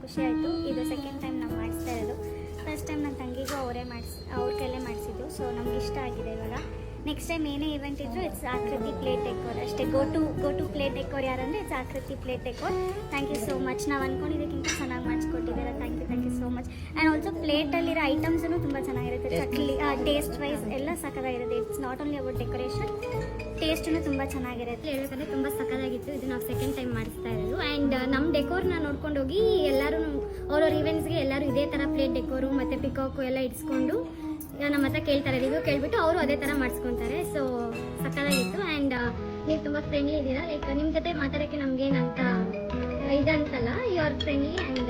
ಖುಷಿ ಆಯಿತು. ಇದು ಸೆಕೆಂಡ್ ಟೈಮ್ ನಾವು ಮಾಡಿಸ್ತಾ ಇರೋದು. ಫಸ್ಟ್ ಟೈಮ್ ನನ್ನ ತಂಗಿಗೂ ಅವ್ರ ಕೈಲೇ ಮಾಡಿಸಿದ್ದು. ಸೊ ನಮ್ಗೆ ಇಷ್ಟ ಆಗಿದೆ. ಇವಾಗ ನೆಕ್ಸ್ಟ್ ಟೈಮ್ ಏನೇ ಇವೆಂಟ್ ಇದ್ದರೂ ಇಟ್ಸ್ ಆಕೃತಿ ಪ್ಲೇಟ್ ಡೆಕೋರ್ ಅಷ್ಟೇ. ಗೋ ಟು ಪ್ಲೇಟ್ ಡೆಕೋರ್ ಯಾರಂದರೆ it's Aakriti plate decor. Thank you so much. ನಾವು ಅಂದ್ಕೊಂಡಿದ್ದಕ್ಕಿಂತ ಚೆನ್ನಾಗಿ ಮಾಡಿಸ್ಕೊಟ್ಟಿದ್ದೀರಾ. Thank you so much. And also ಪ್ಲೇಟಲ್ಲಿರೋ ಐಟಮ್ಸೂ ತುಂಬ ಚೆನ್ನಾಗಿರುತ್ತೆ. ಚಕ್ಲಿ ಟೇಸ್ಟ್ ವೈಸ್ ಎಲ್ಲ ಸಕ್ಕತ್ತಾಗಿರುತ್ತೆ. It's not only about decoration, ಟೇಸ್ಟೂ ತುಂಬ ಚೆನ್ನಾಗಿರುತ್ತೆ. ಹೇಳೋಕಂದ್ರೆ ತುಂಬ ಸಕ್ಕತ್ತಾಗಿತ್ತು. ಇದು ನಾವು ಸೆಕೆಂಡ್ ಟೈಮ್ ಮಾಡಿಸ್ತಾ ಇರೋದು. ಆ್ಯಂಡ್ ನಮ್ಮ ಡೆಕೋರ್ನ ನೋಡ್ಕೊಂಡು ಹೋಗಿ ಎಲ್ಲರೂ ಅವ್ರವ್ರ ಇವೆಂಟ್ಸ್ಗೆ ಎಲ್ಲರೂ ಇದೇ ಥರ ಪ್ಲೇಟ್ ಡೆಕೋರು ಮತ್ತು ಪಿಕಾಕು ಎಲ್ಲ ಇಡ್ಸ್ಕೊಂಡು ನಮ್ಮ ಹತ್ರ ಕೇಳ್ತಾರೆ. ರಿವ್ಯೂ ಕೇಳಿಬಿಟ್ಟು ಅವರು ಅದೇ ಥರ ಮಾಡಿಸ್ಕೊತಾರೆ. ಸೊ ಸಕ್ಕತ್ತಾಗಿತ್ತು. ಆ್ಯಂಡ್ ನೀವು ತುಂಬ ಫ್ರೆಂಡ್ಲಿ ಇದ್ದೀರಾ. ಲೈಕ್ ನಿಮ್ಮ ಜೊತೆ ಮಾತಾಡೋಕ್ಕೆ ನಮಗೇನಂತ ಇದಂತಲ್ಲ, ಯು ಆರ್ ಫ್ರೆಂಡ್ಲಿ ಆ್ಯಂಡ್